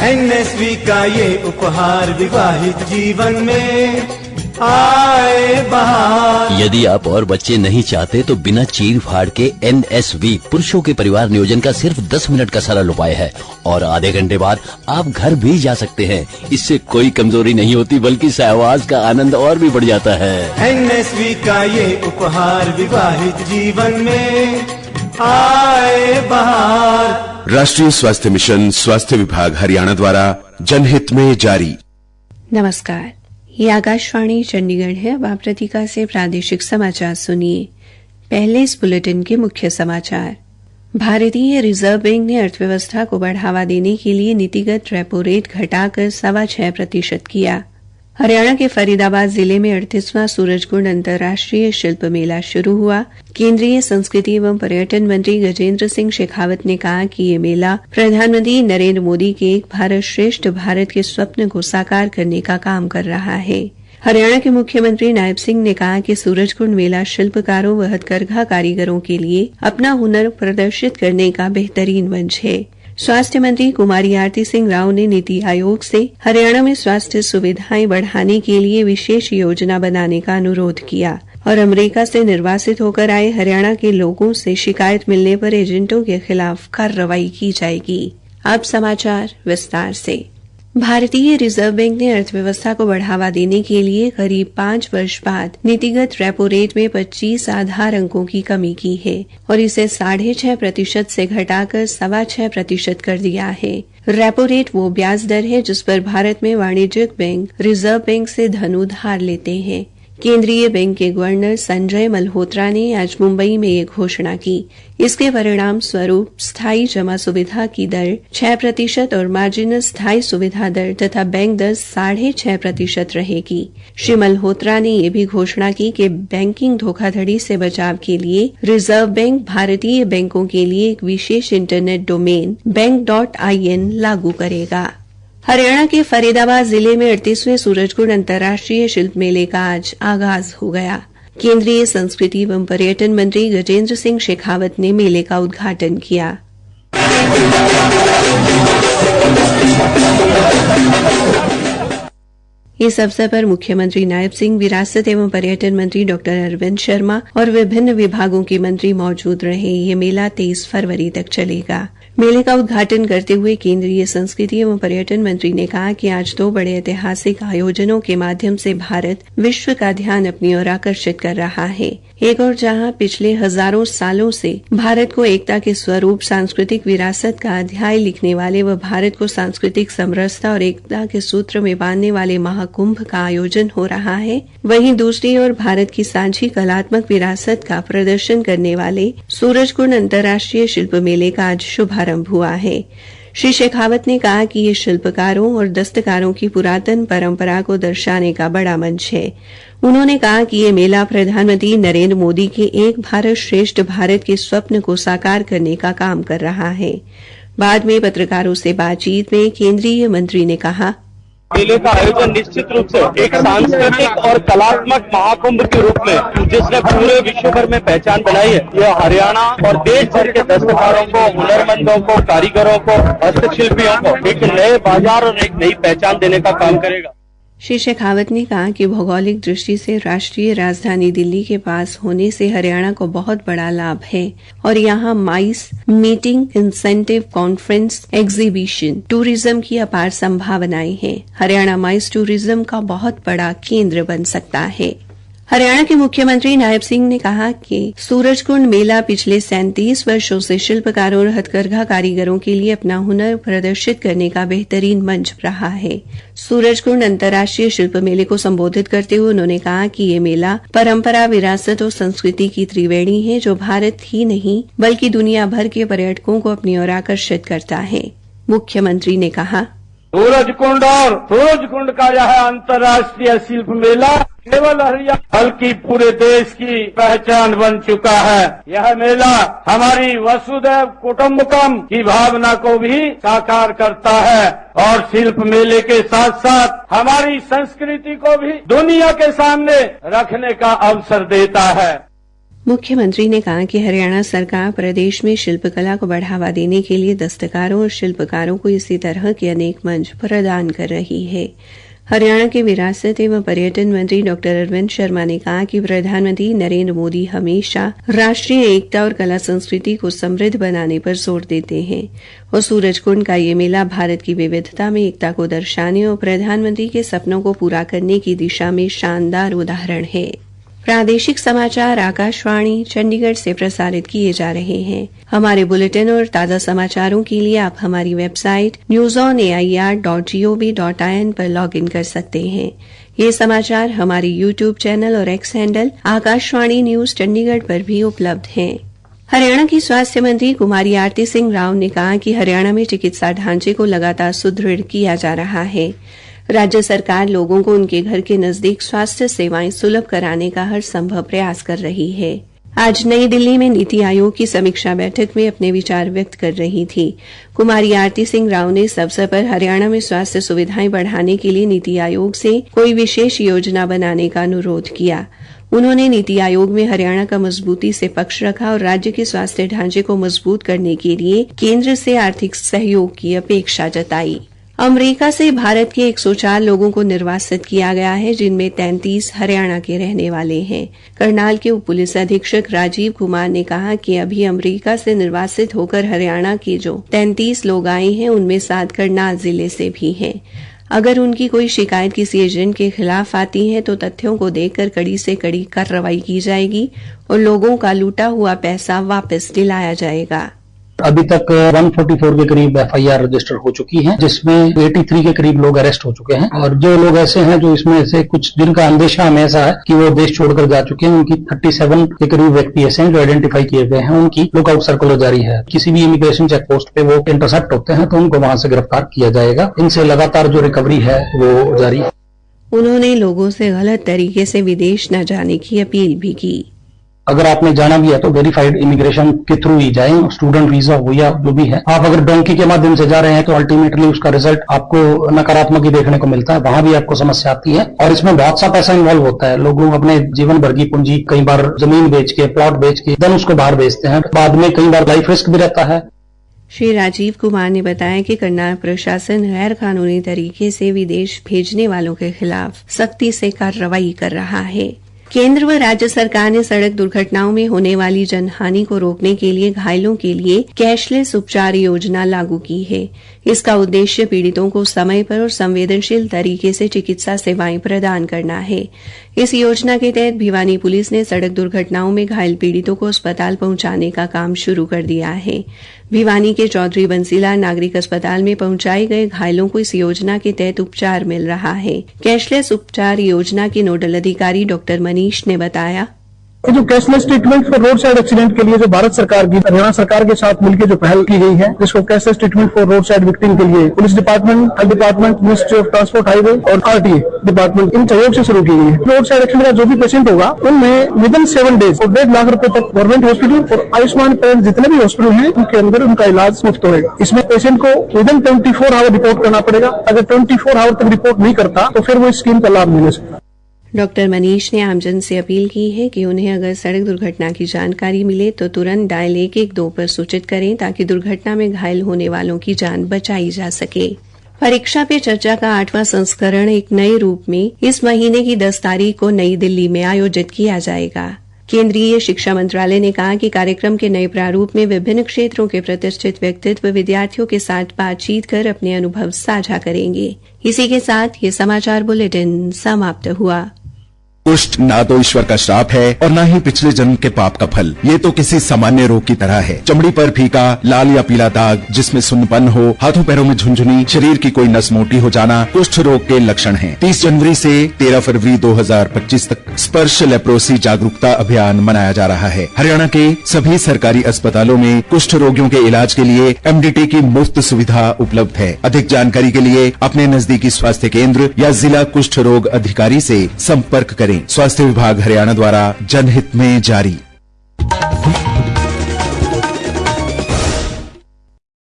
NSV का ये उपहार विवाहित जीवन में आए बहार। यदि आप और बच्चे नहीं चाहते तो बिना चीर फाड़ के NSV पुरुषों के परिवार नियोजन का सिर्फ 10 मिनट का सरल उपाय है और आधे घंटे बाद आप घर भी जा सकते हैं। इससे कोई कमजोरी नहीं होती बल्कि सहवास का आनंद और भी बढ़ जाता है। NSV का ये उपहार विवाहित जीवन में आए बहार। राष्ट्रीय स्वास्थ्य मिशन, स्वास्थ्य विभाग हरियाणा द्वारा जनहित में जारी। नमस्कार, ये आकाशवाणी चंडीगढ़ है। अब आप प्रतीका से प्रादेशिक समाचार सुनिए। पहले इस बुलेटिन के मुख्य समाचार। भारतीय रिजर्व बैंक ने अर्थव्यवस्था को बढ़ावा देने के लिए नीतिगत रेपो रेट घटाकर 6.25% किया। हरियाणा के फरीदाबाद जिले में 38वां सूरजकुंड अंतर्राष्ट्रीय शिल्प मेला शुरू हुआ। केंद्रीय संस्कृति एवं पर्यटन मंत्री गजेंद्र सिंह शेखावत ने कहा कि ये मेला प्रधानमंत्री नरेंद्र मोदी के एक भारत श्रेष्ठ भारत के स्वप्न को साकार करने का काम कर रहा है। हरियाणा के मुख्यमंत्री नायब सिंह ने कहा कि सूरजकुंड मेला शिल्पकारों व हथकरघा कारीगरों के लिए अपना हुनर प्रदर्शित करने का बेहतरीन मंच है। स्वास्थ्य मंत्री कुमारी आरती सिंह राव ने नीति आयोग से हरियाणा में स्वास्थ्य सुविधाएं बढ़ाने के लिए विशेष योजना बनाने का अनुरोध किया और अमेरिका से निर्वासित होकर आए हरियाणा के लोगों से शिकायत मिलने पर एजेंटों के खिलाफ कार्रवाई की जाएगी। अब समाचार विस्तार से। भारतीय रिजर्व बैंक ने अर्थव्यवस्था को बढ़ावा देने के लिए करीब 5 वर्ष बाद नीतिगत रेपो रेट में 25 आधार अंकों की कमी की है और इसे 6.5% से घटाकर 6.25% कर दिया है। रेपो रेट वो ब्याज दर है जिस पर भारत में वाणिज्यिक बैंक रिजर्व बैंक से धन उधार लेते हैं। केंद्रीय बैंक के गवर्नर संजय मल्होत्रा ने आज मुंबई में ये घोषणा की। इसके परिणाम स्वरूप स्थायी जमा सुविधा की दर 6% और मार्जिनल स्थायी सुविधा दर तथा बैंक दर 6.5% रहेगी। श्री मल्होत्रा ने यह भी घोषणा की कि बैंकिंग धोखाधड़ी से बचाव के लिए रिजर्व बैंक भारतीय बैंकों के लिए एक विशेष इंटरनेट डोमेन बैंक.in लागू करेगा। हरियाणा के फरीदाबाद जिले में 38वें सूरजकुंड अंतर्राष्ट्रीय शिल्प मेले का आज आगाज हो गया। केंद्रीय संस्कृति एवं पर्यटन मंत्री गजेंद्र सिंह शेखावत ने मेले का उद्घाटन किया। इस अवसर पर मुख्यमंत्री नायब सिंह, विरासत एवं पर्यटन मंत्री डॉ अरविंद शर्मा और विभिन्न विभागों के मंत्री मौजूद रहे। ये मेला 23 फरवरी तक चलेगा। मेले का उद्घाटन करते हुए केंद्रीय संस्कृति एवं पर्यटन मंत्री ने कहा कि आज 2 बड़े ऐतिहासिक आयोजनों के माध्यम से भारत विश्व का ध्यान अपनी ओर आकर्षित कर रहा है। एक और जहां पिछले हजारों सालों से भारत को एकता के स्वरूप सांस्कृतिक विरासत का अध्याय लिखने वाले व भारत को सांस्कृतिक समरसता और एकता के सूत्र में बांधने वाले महाकुंभ का आयोजन हो रहा है, वहीं दूसरी ओर भारत की सांझी कलात्मक विरासत का प्रदर्शन करने वाले सूरजकुंड अंतर्राष्ट्रीय शिल्प मेले का आज शुभारंभ हुआ है। श्री शेखावत ने कहा कि ये शिल्पकारों और दस्तकारों की पुरातन परंपरा को दर्शाने का बड़ा मंच है। उन्होंने कहा कि ये मेला प्रधानमंत्री नरेंद्र मोदी के एक भारत श्रेष्ठ भारत के स्वप्न को साकार करने का काम कर रहा है। बाद में पत्रकारों से बातचीत में केंद्रीय मंत्री ने कहा, मेले का आयोजन निश्चित रूप से एक सांस्कृतिक और कलात्मक महाकुंभ के रूप में जिसने पूरे विश्व भर में पहचान बनाई है, यह हरियाणा और देश भर के दस्तकारों को, हुनरमंदों को, कारीगरों को, हस्तशिल्पियों को एक नए बाजार और एक नई पहचान देने का काम करेगा। श्री शेखावत ने कहा कि भौगोलिक दृष्टि से राष्ट्रीय राजधानी दिल्ली के पास होने से हरियाणा को बहुत बड़ा लाभ है और यहाँ MICE meeting, incentive, conference, exhibition, tourism की अपार संभावनाएं हैं। हरियाणा माइस टूरिज्म का बहुत बड़ा केंद्र बन सकता है। हरियाणा के मुख्यमंत्री नायब सिंह ने कहा कि सूरजकुंड मेला पिछले 37 वर्षों से शिल्पकारों और हथकरघा कारीगरों के लिए अपना हुनर प्रदर्शित करने का बेहतरीन मंच रहा है। सूरजकुंड अंतर्राष्ट्रीय शिल्प मेले को संबोधित करते हुए उन्होंने कहा कि ये मेला परंपरा, विरासत और संस्कृति की त्रिवेणी है जो भारत ही नहीं बल्कि दुनिया भर के पर्यटकों को अपनी ओर आकर्षित करता है। मुख्यमंत्री ने कहा, सूरजकुंड का यह अंतर्राष्ट्रीय शिल्प मेला केवल हरियाणा बल्कि पूरे देश की पहचान बन चुका है। यह मेला हमारी वसुधैव कुटुंबकम की भावना को भी साकार करता है और शिल्प मेले के साथ साथ हमारी संस्कृति को भी दुनिया के सामने रखने का अवसर देता है। मुख्यमंत्री ने कहा कि हरियाणा सरकार प्रदेश में शिल्पकला को बढ़ावा देने के लिए दस्तकारों और शिल्पकारों को इसी तरह के अनेक मंच प्रदान कर रही है। हरियाणा के विरासत एवं पर्यटन मंत्री डॉक्टर अरविंद शर्मा ने कहा कि प्रधानमंत्री नरेंद्र मोदी हमेशा राष्ट्रीय एकता और कला संस्कृति को समृद्ध बनाने पर जोर देते हैं और सूरजकुंड का ये मेला भारत की विविधता में एकता को दर्शाने और प्रधानमंत्री के सपनों को पूरा करने की दिशा में शानदार उदाहरण है। प्रादेशिक समाचार आकाशवाणी चंडीगढ़ से प्रसारित किए जा रहे हैं। हमारे बुलेटिन और ताज़ा समाचारों के लिए आप हमारी वेबसाइट newsonair.gov.in पर लॉगिन कर सकते हैं। ये समाचार हमारे यूट्यूब चैनल और x handle Akashvani news Chandigarh पर भी उपलब्ध हैं। हरियाणा की स्वास्थ्य मंत्री कुमारी आरती सिंह राव ने कहा कि हरियाणा में चिकित्सा ढांचे को लगातार सुदृढ़ किया जा रहा है। राज्य सरकार लोगों को उनके घर के नजदीक स्वास्थ्य सेवाएं सुलभ कराने का हर संभव प्रयास कर रही है। आज नई दिल्ली में नीति आयोग की समीक्षा बैठक में अपने विचार व्यक्त कर रही थी। कुमारी आरती सिंह राव ने इस अवसर पर हरियाणा में स्वास्थ्य सुविधाएं बढ़ाने के लिए नीति आयोग से कोई विशेष योजना बनाने का अनुरोध किया। उन्होंने नीति आयोग में हरियाणा का मजबूती से पक्ष रखा और राज्य के स्वास्थ्य ढांचे को मजबूत करने के लिए केंद्र से आर्थिक सहयोग की अपेक्षा जताई। अमेरिका से भारत के 104 लोगों को निर्वासित किया गया है, जिनमें 33 हरियाणा के रहने वाले हैं। करनाल के उप पुलिस अधीक्षक राजीव कुमार ने कहा कि अभी अमेरिका से निर्वासित होकर हरियाणा के जो 33 लोग आए हैं, उनमें 7 करनाल जिले से भी हैं। अगर उनकी कोई शिकायत किसी एजेंट के खिलाफ आती है तो तथ्यों को देखकर कड़ी से कड़ी कार्रवाई की जाएगी और लोगों का लूटा हुआ पैसा वापस दिलाया जाएगा। अभी तक 144 के करीब एफआईआर रजिस्टर हो चुकी है, जिसमें 83 के करीब लोग अरेस्ट हो चुके हैं और जो लोग ऐसे हैं जो इसमें से कुछ जिनका अंदेशा हमें ऐसा है कि वो देश छोड़कर जा चुके हैं, उनकी 37 के करीब व्यक्ति ऐसे हैं जो आइडेंटिफाई किए गए हैं। उनकी लुकआउट सर्कुलर जारी है। किसी भी इमिग्रेशन चेक पोस्ट पे वो इंटरसेप्ट होते हैं तो उनको वहां से गिरफ्तार किया जाएगा। इनसे लगातार जो रिकवरी है वो जारी है। उन्होंने लोगों से गलत तरीके से विदेश न जाने की अपील भी की। अगर आपने जाना भी है तो वेरीफाइड इमिग्रेशन के थ्रू ही जाएं, स्टूडेंट वीजा हो या जो भी है। आप अगर डोंकी के माध्यम से जा रहे हैं तो अल्टीमेटली उसका रिजल्ट आपको नकारात्मक ही देखने को मिलता है, वहां भी आपको समस्या आती है और इसमें बहुत सा पैसा इन्वॉल्व होता है। लोग अपने जीवन भर की पूंजी कई बार जमीन बेच के, प्लॉट बेच के देन उसको बाहर बेचते हैं। बाद में कई बार लाइफ रिस्क भी रहता है। श्री राजीव कुमार ने बताया कि करनाल प्रशासन गैर कानूनी तरीके से विदेश भेजने वालों के खिलाफ सख्ती से कार्रवाई कर रहा है। केंद्र व राज्य सरकार ने सड़क दुर्घटनाओं में होने वाली जनहानि को रोकने के लिए घायलों के लिए कैशलेस उपचार योजना लागू की है। इसका उद्देश्य पीड़ितों को समय पर और संवेदनशील तरीके से चिकित्सा सेवाएं प्रदान करना है। इस योजना के तहत भिवानी पुलिस ने सड़क दुर्घटनाओं में घायल पीड़ितों को अस्पताल पहुंचाने का काम शुरू कर दिया है। भिवानी के चौधरी बंसीलाल नागरिक अस्पताल में पहुंचाए गए घायलों को इस योजना के तहत उपचार मिल रहा है। कैशलेस उपचार योजना के नोडल अधिकारी डॉक्टर मनीष ने बताया, ये जो cashless treatment for road side accident के लिए जो भारत सरकार की हरियाणा सरकार के साथ मिलकर जो पहल की गई है, जिसको cashless treatment for road side victim के लिए police department, health department, ministry of transport highway और आरटीए डिपार्टमेंट इन सहयोग से शुरू की गई है। रोड साइड एक्सीडेंट का जो भी पेशेंट होगा उनमें विदिन 7 डेज और 1.5 लाख रुपए तक गवर्नमेंट हॉस्पिटल और आयुष्मान पैन जितने भी हॉस्पिटल हैं उनके अंदर उनका इलाज मुफ्त होगा। इसमें पेशेंट को विदिन 24 आवर रिपोर्ट करना पड़ेगा। अगर 24 आवर तक रिपोर्ट नहीं करता तो फिर वो इस स्कीम का लाभ नहीं ले सकता। डॉक्टर मनीष ने आमजन से अपील की है कि उन्हें अगर सड़क दुर्घटना की जानकारी मिले तो तुरंत डायल 112 पर सूचित करें ताकि दुर्घटना में घायल होने वालों की जान बचाई जा सके। परीक्षा पे चर्चा का 8वां संस्करण एक नए रूप में इस महीने की 10 तारीख को नई दिल्ली में आयोजित किया जाएगा। केंद्रीय शिक्षा मंत्रालय ने कहा कि कार्यक्रम के नए प्रारूप में विभिन्न क्षेत्रों के प्रतिष्ठित व्यक्तित्व विद्यार्थियों के साथ बातचीत कर अपने अनुभव साझा करेंगे। इसी के साथ ये समाचार बुलेटिन समाप्त हुआ। कुष्ठ ना तो ईश्वर का श्राप है और ना ही पिछले जन्म के पाप का फल। ये तो किसी सामान्य रोग की तरह है। चमड़ी पर फीका लाल या पीला दाग, जिसमें सुन्नपन हो, हाथों पैरों में झुंझुनी, शरीर की कोई नस मोटी हो जाना कुष्ठ रोग के लक्षण हैं। 30 जनवरी से 13 फरवरी 2025 तक स्पर्श लेप्रोसी जागरूकता अभियान मनाया जा रहा है। हरियाणा के सभी सरकारी अस्पतालों में कुष्ठ रोगियों के इलाज के लिए MDT की मुफ्त सुविधा उपलब्ध है। अधिक जानकारी के लिए अपने नजदीकी स्वास्थ्य केंद्र या जिला कुष्ठ रोग अधिकारी से संपर्क करें। स्वास्थ्य विभाग हरियाणा द्वारा जनहित में जारी।